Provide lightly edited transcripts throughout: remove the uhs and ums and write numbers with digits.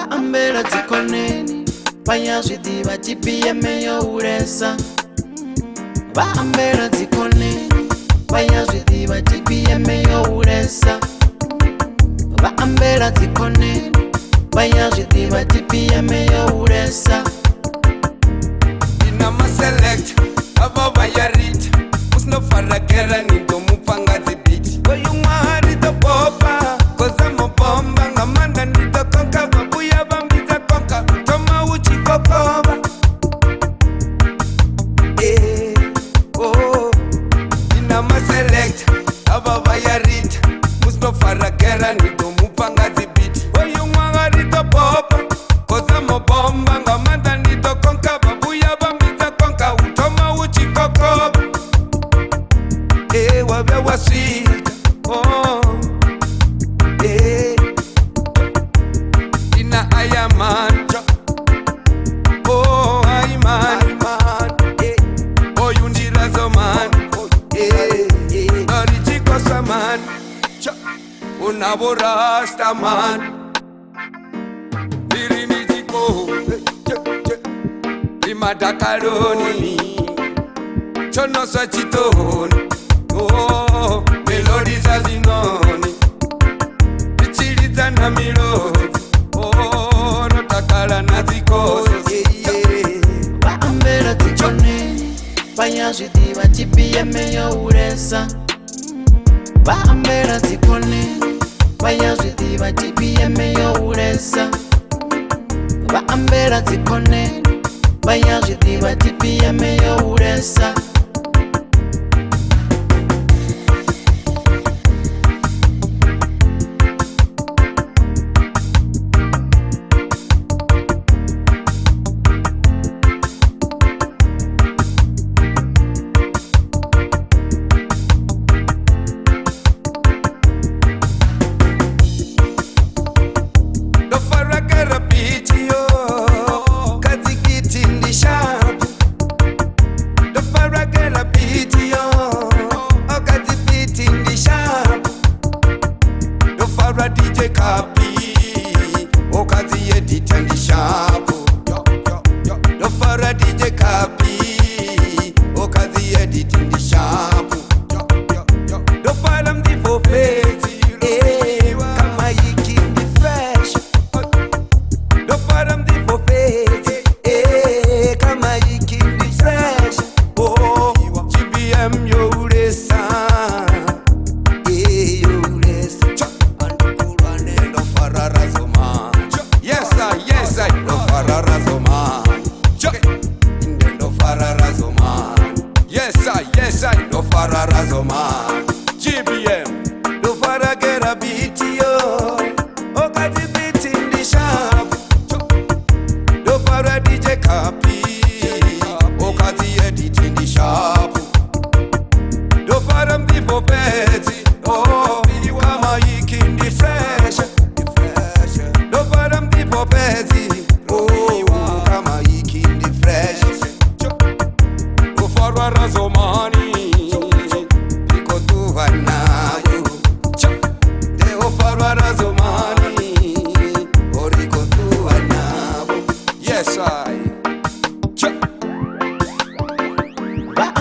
Ambera tikoneni panyazvidiva tipiyemeyo uresa Ambera tikoneni panyazvidiva tipiyemeyo uresa Ambera tikoneni panyazvidiva tipiyemeyo uresa Inama select ababa yarit Usno faragera nido mupanga zibiti Oyunga harito popa Koza mopomba ngamanda nido konka Babuya bambiza konka Toma uchi kokoba Inama select ababa yarit Usno faragera nido mupanga zibiti Oyunga harito popa Koza mopomba ngamanda nido konka Babuya bambiza konka Utoma uchi kokoba Wabe wasika Ina ayaman Ayman Oyundira zoman Orichiko saman Unaborasta man Nirini jiko Imadakaroni Chono sa chitoni Melodies as inoni Pichiriza na milodi Notakala na zikose Ambera tikoneni panyazvidiva tipiyemeyo uresa Ambera tikoneni panyazvidiva tipiyemeyo uresa Ambera tikoneni panyazvidiva tipiyemeyo uresa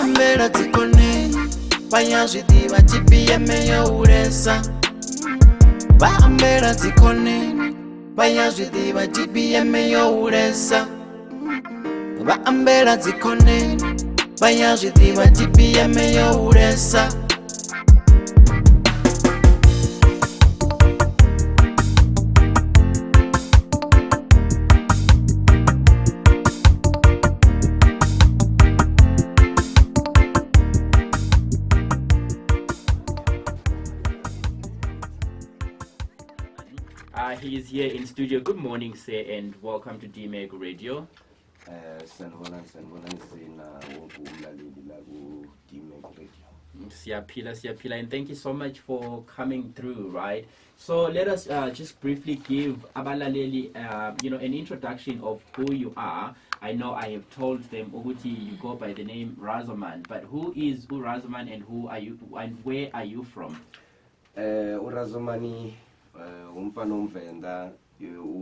Ambera tikoneni panyazvidiva tipiyemeyo uresa Ambera tikoneni panyazvidiva tipiyemeyo uresa Ambera tikoneni panyazvidiva tipiyemeyo uresa He is here in studio. Good morning, sir, and welcome to DMEG Radio. Sanibonani sina wonke umlaleli la ku DMEG Radio. Siyapila, and thank you so much for coming through, right? So let us just briefly give abalaleli, an introduction of who you are. I know I have told them, Uguti, you go by the name Razoman, but who is Razoman and who are you, and where are you from? Urazomani umfana omvenda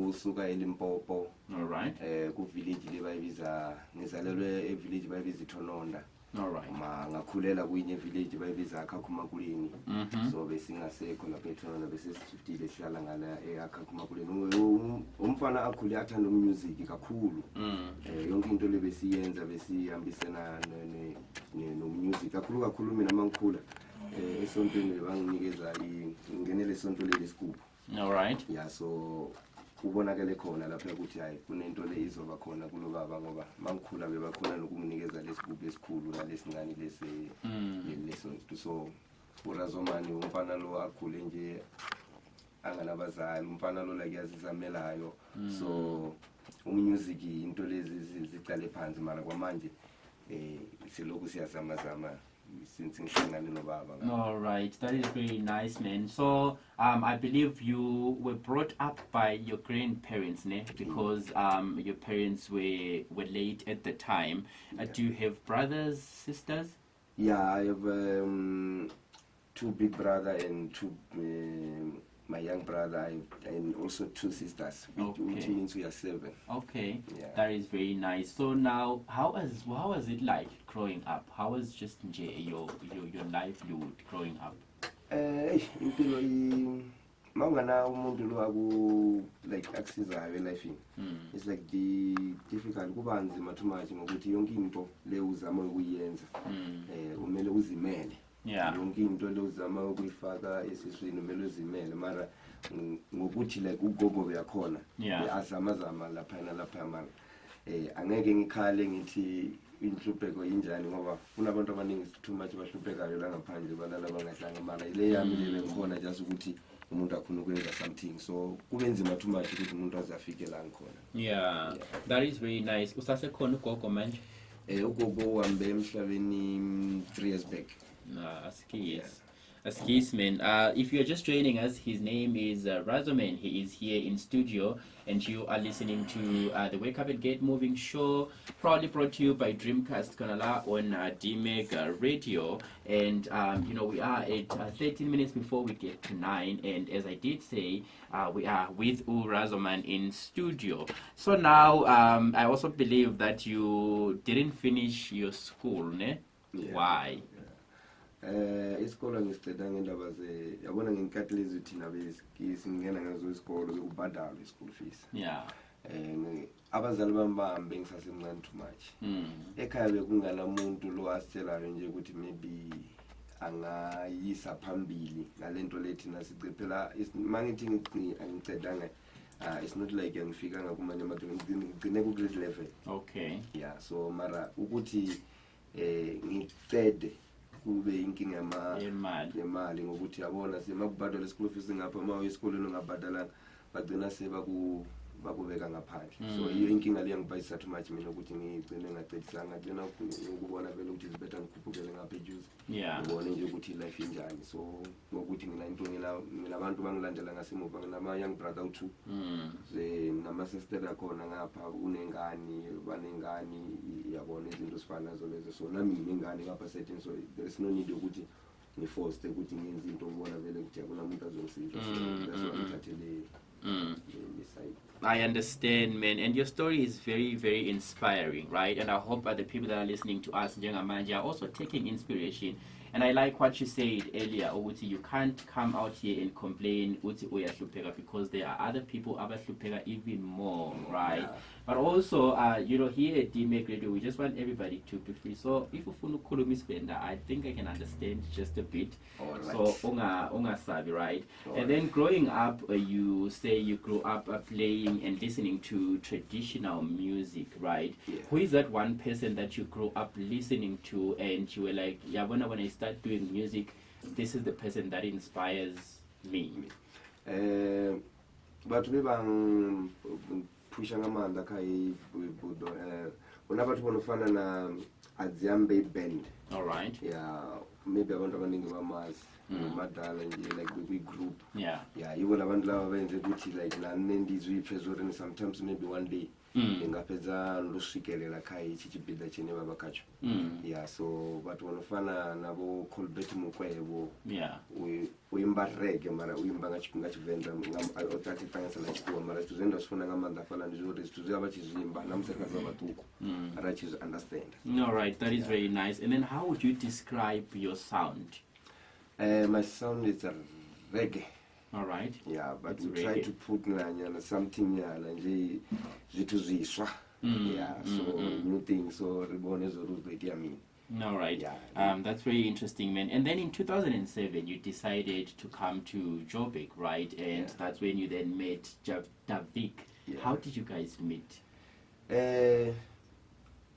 usuka eLimpopo. All right. Ku village le bayibiza ngizalelwe e village bayibiza iThononda. All right. Ngakhulela kuyinye village bayibiza Akhakumakuleni. So besingasekho lapha eThononda besesifitile sihlala ngala eAkhakumakuleni. Umfana akhule athanda umusic kakhulu. Yonke into le besiyenza besihambisana no music kakhulu mina mangikhula esontweni banginikeza ngingenele isonto leSigubhu. All right. Yeah, so ubonakele khona lapha ukuthi hayi kunento le izoba khona kulo baba ngoba mangikhula bebakhona nokunginikeza leSigubhu esikhulu nalesingane lesonto. So uRazomani umfana lo akhule nje anganabazali umfana lo like yazizamelayo. So umusic into lezi zicale phansi mara kwamanje siloku siyazama since ngihlangane nobaba. All right, that is very nice, man. So I believe you were brought up by your grandparents, ne? Because your parents were late at the time. Do you have brothers, sisters? Yeah, I have 2 big brothers and 2 my young brother and also 2 sisters, which means we are 7. Okay, yeah. That is very nice. So now, how was it like growing up? How was just your livelihood growing up? Impilo mawungana umuntu lo aku like akusizayo elifini. It's like the difficult kuba nzima too much ngokuthi yonke into le uzama ukuyenza umele uzimele. Yeah. Yonke into le uzama ukuyifaka esiswini umele uzimele mara ngokuthi like ugogo beyakhona azama lapha mara angeke ngikhale ngithi inhlupheko injani ngoba kunabantu abaningi too much bahluphekayo la ngaphandle balala bangahlanga mara ile yami le ngikhona just ukuthi umuntu akhona ukwenza something so kube nzima too much ukuthi umuntu azafike la ngikhona. Yeah, that is very nice. Usasekhona ugogo manje? Ugogo wambe emhlabeni 3 years back. Askis, man. If you're just joining us, his name is Razoman. He is here in studio, and you are listening to the Wake Up and Get Moving show, proudly brought to you by Dreamcast Kanala on DMEG Radio. And we are at 13 minutes before we get to 9. And as I did say, we are with Razoman in studio. So now, I also believe that you didn't finish your school, ne? Yeah. Why? Isikolo ngisiceda ngendaba yabona ngenkathi lezi thina besingena ngazo isikolo zokubhadala school fees. Yeah. Abazali bambe ngisasemncane too much. Ekhaya bekungana umuntu lo asitshelayo nje ukuthi maybe angayisa phambili ngalento lethi nasicephela mangithi ngicedanga it's not like ngifika ngakumanye ngigcine ku grade 11. Okay. Yeah, so mara ukuthi ngicede kube inkinga yemali ngokuthi yabona simakubhadala school fees ngapha mawe esikoleni ungabhadala bagcina bakubeka ngaphandle. So iyo inkinga le ngibhayisa too much mina ukuthi ngigcine ngacedisanga ngena ukubona vele ukuthi better ngikhuphukele ngapha ejuice. Yeah. Ngibone nje ukuthi life injani. So ngokuthi ngina into ngilabantu bangilandela ngasemuva nginama young brother u2. Nama sister akhona ngapha unengani banengani yabona izinto sifana lezo. So nami ngingane ngapha setting so there is no need ukuthi ngiforce ukuthi ngenze into ngibona vele ukuthi akuna umuntu azongisiza. So that's why ngithathele I understand, man, and your story is very, very inspiring, right? And I hope that the people that are listening to us, Njengamanje, are also taking inspiration. And I like what you said earlier, Uti, you can't come out here and complain, Uti Oyahlupega, because there are other people, Abahlupega, even more, right? Yeah. But also, here at DMEG Radio, we just want everybody to be free. So if you follow Kulumis Venda, I think I can understand just a bit. Right. So, Onga Sabi, right? All and then growing up, you say you grew up playing and listening to traditional music, right? Yeah. Who is that one person that you grew up listening to and you were like, yeah, when I start doing music, this is the person that inspires me? But we pusha ngamanda kai budo unabantu bonofana na Adziambe band. All right. Yeah, maybe abantu abaningi bamazi madala nje like we group. Yeah. Yeah, even abantu laba benze ukuthi like na nendizwe iphezulu and sometimes maybe one day ngapedza ndosvikelela kha ichi chipiḓa chine vha vha khatsho ya so vhathu vanofana navo Colbert Mukwevho uimba rege mara uimba nga Tshivenḓa otati ṱanganyisa na Tshikhuwa mara zwithu zwine nda zwi funa nga maanḓa fhaḽa ndi zwori zwithu zwi a vha tshi zwimba na musi kha vha vhaṱuku ara tshi zwi understand. All right, that is very nice. And then how would you describe your sound? My sound is a reggae. All right. Yeah, but It's we reggae. try to put something nje zwithu zwiswa. Yeah, so new things, so ribone zorubetia me. All right. Yeah. That's very interesting, man. And then in 2007, you decided to come to Joburg, right? And that's when you then met Davik. Yeah. How did you guys meet?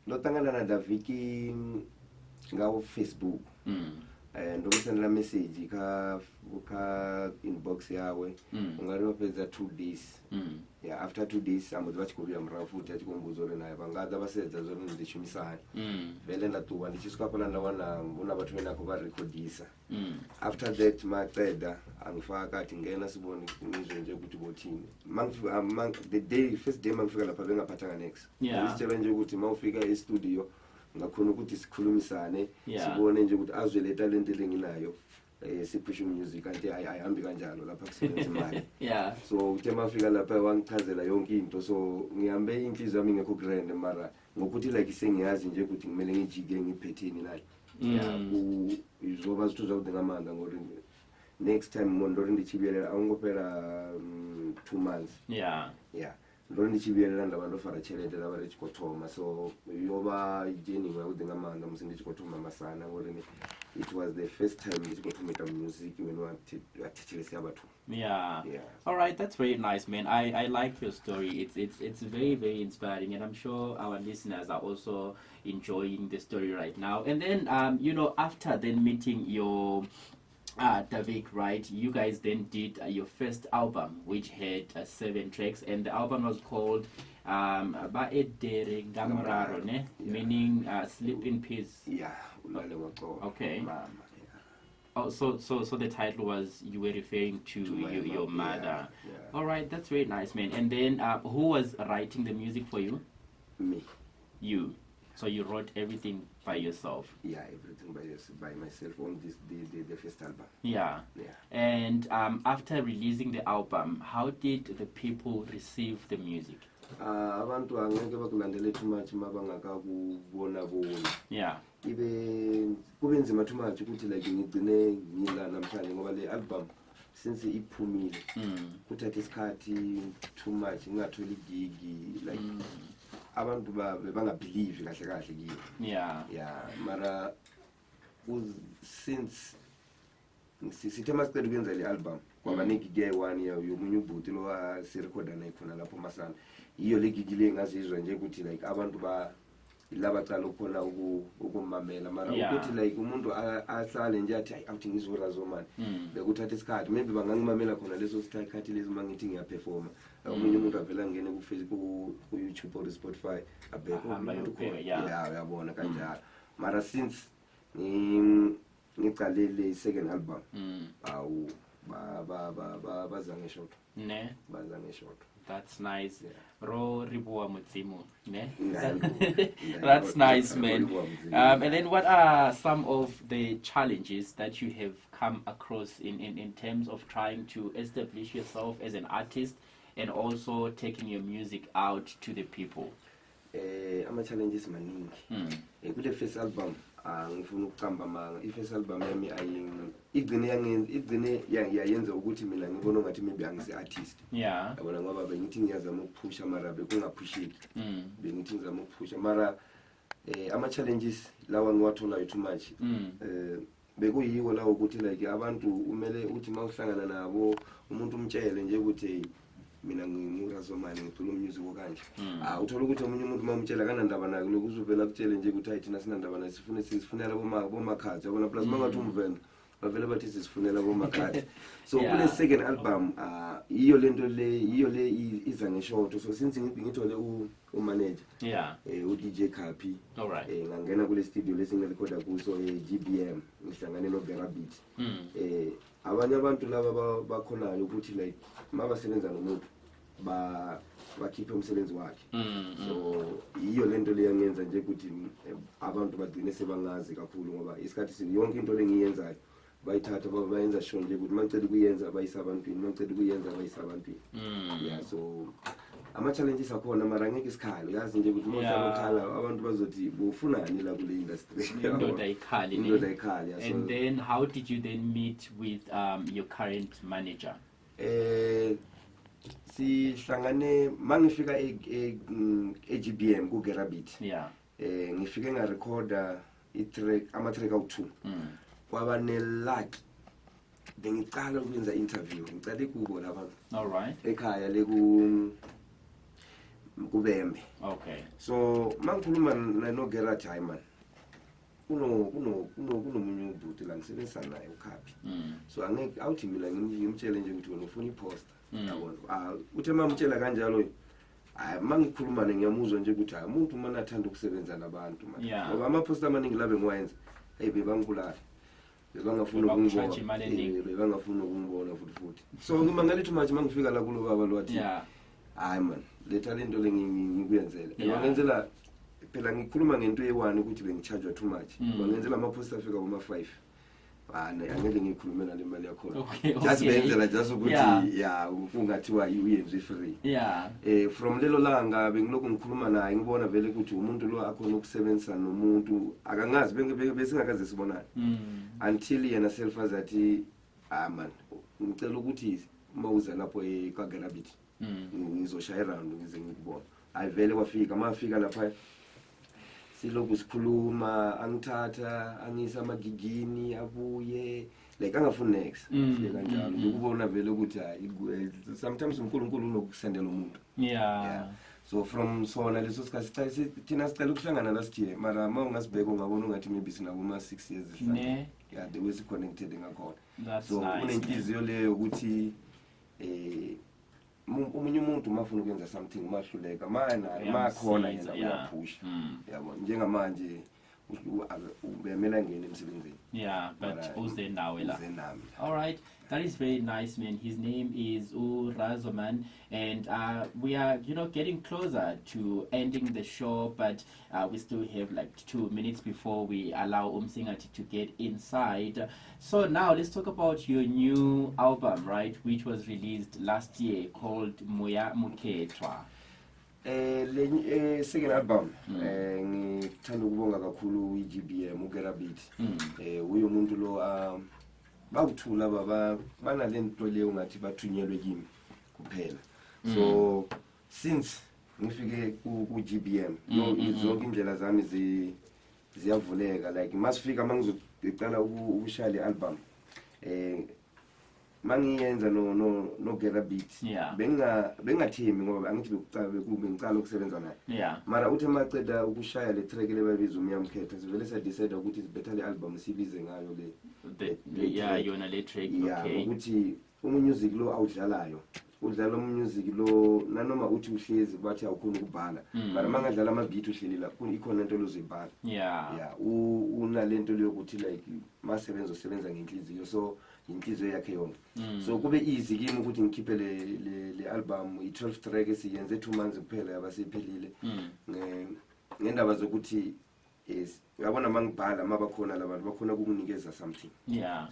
Lotangana na Daviki ngawo Facebook. Ndokusendela message ka inbox yawe ungari wapedza 2 days. Yeah, after 2 days amudzi vachikuruya muravu futi achikumbudzo uri naye vangadza vasedza zori ndichishumisani vele ndatuva ndichisvika pala ndawana una vathu venako varekodhisa. After that maqeda angifaka akati ngena siboni nizvo nje kuti botini the first day mangifika lapha vengaphathanga next isitshela nje ukuthi mawufika estudio ngakhona ukuthi sikhulumisane sibone nje ukuthi azwele talent lenginayo si-push music kanti ayihambi kanjalo lapha kusebenza imali. So uthe mafika lapha wangichazela yonke into so ngihambe inhliziyo yami ngekho grand mara ngokuthi like sengiyazi nje ukuthi kumele ngijike ngiphetheni nali izoba zwithu zwavhuḓi nga maanḓa ngori next time mondori ndichivyelela aungophela 2 months ndori ndichivyelela ndavha ndo fara tshelede ravha ri tshi khou thoma so yovha journey yavhuḓi nga maanḓa musi ndi tshi khou thoma masana ngori it was the first time ndi tshi khou thoma ita music when wathetshelesa vhathu. All right, that's very nice, man. I like your story. It's very, very inspiring, and I'm sure our listeners are also enjoying the story right now. And then after then meeting your Davik, right, you guys then did your first album which had 7 tracks, and the album was called Ba Edere Ngamoraro, meaning Sleep in Peace. Okay. Oh, so the title was you were referring to your mother. All right, that's very nice, man. And then who was writing the music for you? Me. You. So you wrote everything by yourself? Yeah, everything by myself on the first album. And after releasing the album, how did the people receive the music? Abantu angeke bakulandele too much mabangakakubona bona. Ibe kube nzima too much ukuthi like ngigcine ngila namhlanje ngoba le album since iphumile kuthatha isikhathi too much ngingatholi gigi like abantu bangabelieve kahle kahle kiyo. Mara since sithe masicela ukwenza le album kwaba negigi eyi-1 yomunye ubhuti lo sirekhoda naye khona lapho masana iyo le gigi le ngazizwa nje ukuthi like abantu labacala ukhona ukumamela mara ukuthi like umuntu ahlale nje athi awuthi ngizurazo mani bekuthatha isikhathi maybe bangangimamela khona leso sikhathi lezi mangithi ngiyaperforma omunye umuntu avela ngene ku-Facebook ku-YouTube or Spotify abheke uyabona kanjalo mara since ngicalele i-second album awu bazange short bazange short. That's nice. Ro ribuwa mudzimu, ne? That's nice, man. And then what are some of the challenges that you have come across in terms of trying to establish yourself as an artist and also taking your music out to the people? Ama-challenges maningi. Kule first album ngifuna ukukamba manga i-first album yami igcine yayenza ukuthi mina ngibona ngathi maybe angisi-artist yabona ngoba bengithi ngiyazama ukuphusha mara bekungapusheki bengithi ngizama ukuphusha mara ama-challenges lawa ngiwatholayo too much bekuyiwo lawo ukuthi like abantu umele uthi ma uhlangana nabo umuntu umtshele nje ukuthi mina ngimurazomani ngicula umusic okanje uthola ukuthi omunye umuntu mamtshela kanandaba nayo lokuzuvela kutshele nje ukuthi hayi thina sinandaba nayo sifunela bomakhathi yabona plus mangathi umvenda bavele bathi sisifunela bomakhathi so kule second album iyo lento le iza ngeshoto so since ngithole umanager uDJ Kapi ngangena kule studio lesingerekhoda kuso GBM ngihlangane noBera Beat abanye abantu laba bakhonayo ukuthi like mabasebenza nomuntu bakhiphe umsebenzi wakhe. So iyo lento leyangenza nje ukuthi abantu bagcine sebangazi kakhulu ngoba isikhathi yonke into lengiyenzayo bayithatha bayenza sure nje ukuthi mangicela ukuyenza bayisa abantwini, mangicela ukuyenza bayisa abantwini. Yeah, so ama-challenges akhona mara ngeke isikhalo yazi nje ukuthi mawuhlala abantu bazothi bufunani la kule industry. Indoda ikhali, ne? Indoda ikhali, yeah. And then how did you then meet with your current manager? Sihlangane mangifika e-GBM ku-Gerabit. Yeah. Ngifike ngarecorda ama-track awu-2. Kwaba ne-luck bengicala ukwenza interview ngicale kubo lapha. All right. Ekhaya le kubembe. Okay. So mangikhuluma no Gerard Hyman kunomunye ubuti la ngisebenzisana naye uKhapi. So angeke awuthi mina ngimtshele nje ukuthi wena ufuna iposter yabona. Uthe mamtshela kanjalo hayi mangikhuluma ngiyamuzwa nje ukuthi hayi umuntu mana athanda ukusebenza nabantu manje. Ngoba ama-poster amaningi labe ngiwayenza hey bebangibulala. Bebangafuna ukungibona. Bebangafuna ukungibona futhi. So ngimangalithi manje mangifika la kulo baba lo wathi hayi man le talento lengikuyenzela. Ngiyenzela phela ngikhuluma ngento ye1 ukuthi bengicharge too much. Ngenzela ama-poster afika kuma-5. Angeke ngikhulumela le mali yakho. Just benzela just ukuthi yeah ungathiwa uyenze free. Yeah. From lelo langa bengilokhu ngikhuluma naye ngibona vele ukuthi umuntu lo akhona ukusebenza nomuntu akangazi besingakaze sibonana. Until yena self azathi man ngicela ukuthi mawuza lapho eKwaGerabit ngizoshaya around ngize ngikubona. Ayivele kwafika mafika lapha silokhu sikhuluma angithatha angisa amagigini abuye like angafuni next kanjalo ukubona vele ukuthi sometimes uNkulunkulu unokusendela umuntu. Yeah. So from sona leso sikhathi thina sicela ukuhlangana last year mara mawungasibheka ungabona ungathi maybe sinabo ma6 years ne. Yeah, the way we connected ngakhona. That's so nice. Kunenhliziyo leyo ukuthi umunye umuntu mafuna ukwenza something mahluleka makhona yena uyapush yabona njengamanje ubemela ngene emsebenzini. Yeah, but uze nawe la. All right, that is very nice, man. His name is Razoman, and we are getting closer to ending the show, but we still have like 2 minutes before we allow Umsingati to get inside. So now let's talk about your new album, right, which was released last year, called Moya Muketwa. Second album ngithanda ukubonga kakhulu iGBM uGerabit. Uyo umuntu lo bawuthula baba banalento leyo ngathi bathunyelwe kimi kuphela. So since ngifike kuGBM zonke indlela zami ziyavuleka like masifika mangizocala ukushaya le album mangiyenza no Gerabit bengathembi ngoba angithi ngicala ukusebenza naye. Mara uthe maceda ukushaya le track lebabiza umyamkhetha sivele sa decide ukuthi better le album sibize ngayo le yona le track. Okay, ukuthi umusic lo awudlalayo udlala umusic lo nanoma uthi uhlezi bathi awukhona ukubhala mara mangadlala ama-beat uhleli la ikhona into lozibhala. Unalento leyokuthi like masebenza usebenza ngenhliziyo so inhliziyo yakhe yonke. So kube easy kimi ukuthi ngikhiphe le album i12 track esiyenze 2 months kuphela yabasiphelile ngendaba zokuthi uyabona mangibhala mabakhona labantu bakhona ukukunikeza something.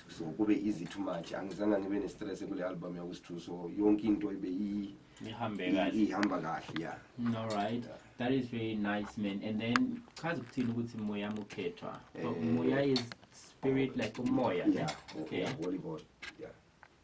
So kube easy too much angizange ngibe ne-stress kule album yaku2 so yonke into ibe ihamba kahle. All right, that is very nice, man. And then chaza ukuthini ukuthi Moya Muketwa. Moya is spirit like umoya. Okay. Holy God.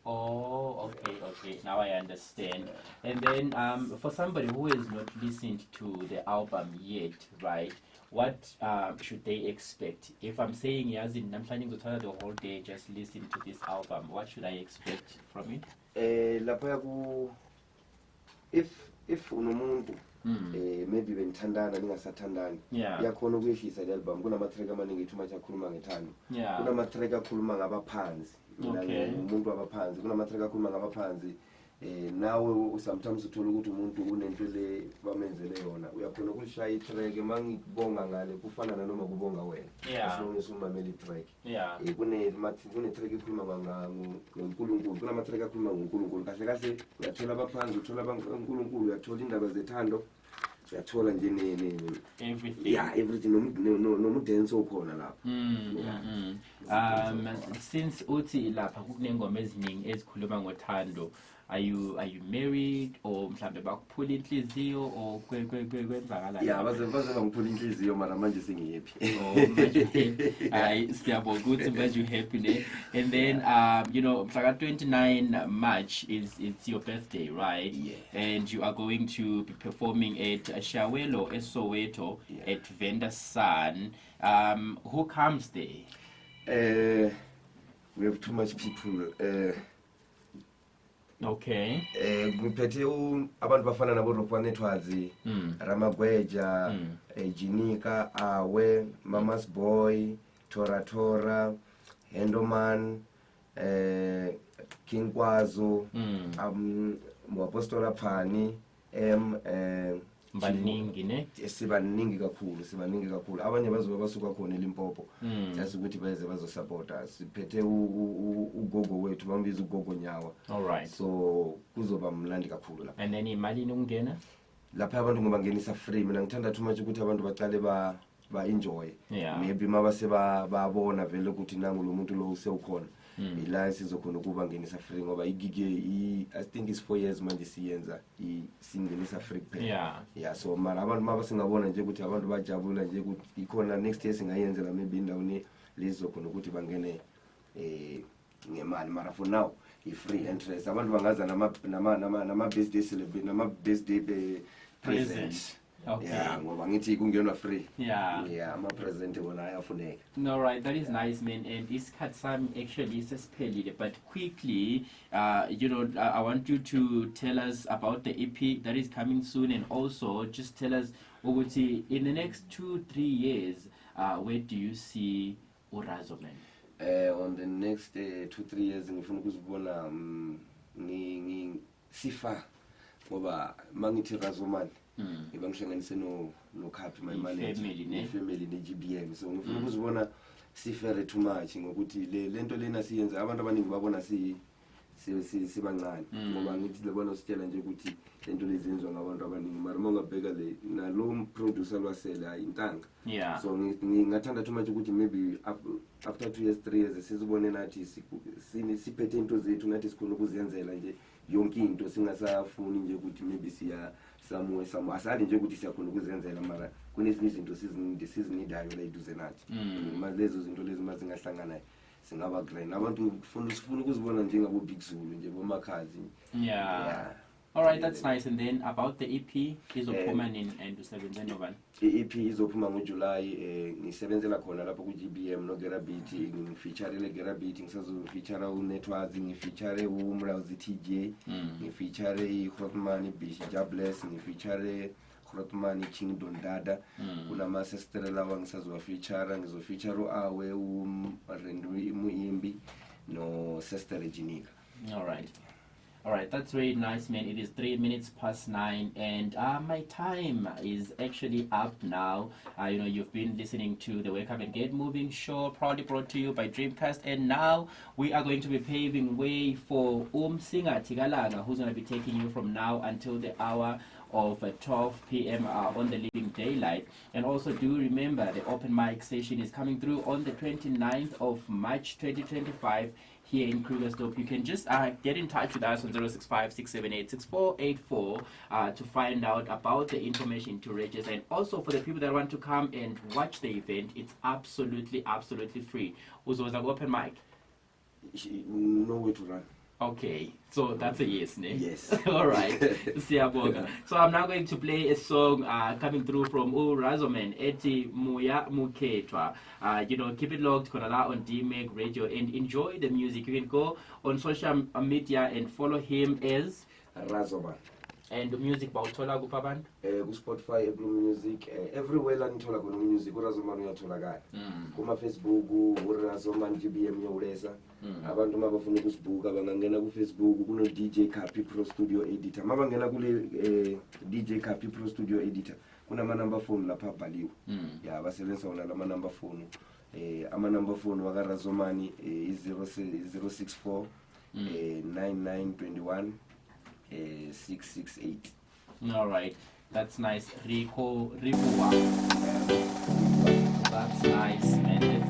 Oh, okay. Now I understand. And then for somebody who has not listened to the album yet, right? What should they expect? If I'm saying Yazin, I'm planning to tell the whole day just listen to this album. What should I expect from it? If unomuntu maybe benithandana ningasathandani yakhona ukwehlisa le album kunamatrack amaningi ithuma chakhuluma ngethando kunamatrack akhuluma ngabaphansi umuntu wabaphansi kunamatrack akhuluma ngabaphansi nawe sometimes uthola ukuthi umuntu unento le bamenzele yona uyakhona ukushaya itrack mangikubonga ngale kufana nanoma kubonga wena as long as umamela itrack kune track ekhuluma ngoNkulunkulu kunama track akhuluma ngoNkulunkulu kahle kahle uyathola abaphansi uthola abankulunkulu uyathola indaba zethando uyathola nje everything everything no dance okhona lapha since uthi lapha kunengoma eziningi ezikhuluma ngothando. Are you married or mhlambe bakuphula inhliziyo or kwenzakala? Yeah, baze bangiphula inhliziyo mara manje sengihappy. Oh, manje happy. Siyabonga ukuthi manje happy ne. And then you know, mhla 29 March it's your birthday, right? Yeah. And you are going to be performing at Shawelo Soweto at Venda Sun. Who comes there? We have too much people. Okay. Ngiphethe abantu bafana nabo Rokwane Thwazi, Ramagweja, Jinika, Awe, Mama's Boy, Tora, Hendoman, King Kwazo, Mwapostola Pani, baningi ne sibaningi kakhulu abanye bazobe basuka khona eLimpopo just ukuthi beze bazosupporta siphethe ugogo wethu bambiza ugogo Nyawa. All right, so kuzoba mlandi kakhulu lapha. And then imali nokungena lapha abantu ngoba ngenisa free mina ngithanda too much ukuthi abantu baqale ba enjoy. Maybe mabase babona vele ukuthi nangu lo muntu lo usewukhona ila sizokhona ukuba ngenisa free ngoba igige I think is 4 years manje siyenza singenisa free kuphela. So mara abantu mabase ngabona nje ukuthi abantu bajabula nje ukuthi ikhona next year singayenzela maybe indawo lezizokhona ukuthi bangene ngemali mara for now free entrance abantu bangaza nama birthday celebrate nama birthday present. Okay. Ngoba ngithi kungenwa free. Ama present wona ayafuneka. All right, that is nice, man. And isikhathi sami actually sesiphelile, but quickly you know, I want you to tell us about the EP that is coming soon, and also just tell us ukuthi in the next 2-3 years where do you see Urazoman? On the next 2-3 years ngifuna ukuzibona sifa ngoba mangithi Razoman ngibangihlanganise no Khaphi my manager family ne GBM, so ngifuna ukuzibona sifere too much ngokuthi lento lena siyenza abantu abaningi babona sibancane ngoba ngithi lebona sitshela nje ukuthi lento lezenzwa ngabantu abaningi mara mongabheka le nalo producer lwasela intanga. So ngingathanda too much ukuthi maybe after 2 years 3 years sizibone nathi siphethe into zethu nathi sikhona ukuzenzela nje yonke into singasafuni nje ukuthi maybe siya somewhere asali nje ukuthi siyakhona ukuzenzela mara kunezinye izinto sizinidayo la iduze nathi lezo zinto lezi mazingahlangana singaba grand abantu sifuna ukuzibona njengabo Big Zulu nje bomakhazi. All right, that's nice. And then about the EP izophuma nini and usebenzeni yobani? EP izophuma ngoJuly ngisebenzela khona lapha ku GBM no Gera Beat ngifeature le Gera Beat ngisazofeature uNetwazi ngifeature uMrazi TJ ngifeature iHotman Bish Jobless ngifeature Hrotman King Dondada kunama sister lawa ngisazofeature ngizofeature Awe Rendu Muimbi no sister Jinika. All right, that's very nice, man. It is 9:03, and my time is actually up now. You know, you've been listening to the Wake Up and Get Moving show, proudly brought to you by Dreamcast, and now we are going to be paving way for Singer Tigalanga, who's going to be taking you from now until the hour of 12 p.m. On the Living Daylight. And also do remember the open mic session is coming through on the 29th of March 2025 here in Krugersdorp. You can just get in touch with us on 065-678-6484 to find out about the information to register. And also for the people that want to come and watch the event, it's absolutely free. Was an open mic? No way to run. Okay, so that's a yes, ne? Yes. All right. Siyaboga. So I'm now going to play a song coming through from Urazoman, Eti Muya Muketwa. You know, keep it locked, Konala on DMEG Radio, and enjoy the music. You can go on social media and follow him as Razoman. And the music bawuthola kuphi abantu? Ku-Spotify, Apple Music, everywhere la nithola khona music uRazomani uyatholakala. Kuma-Facebook uRazomani GBM Nyawulesa. Abantu uma bafuna ukusibuka bangangena ku-Facebook kuno-DJ Copy Pro Studio Editor. Uma bangena kule DJ Copy Pro Studio Editor kunama-number phone lapha abhaliwe. Ya basebenzisa wona lama-number phone. Ama-number phone wakaRazomani i-064 9921 668. All right, that's nice. Rico, that's nice, and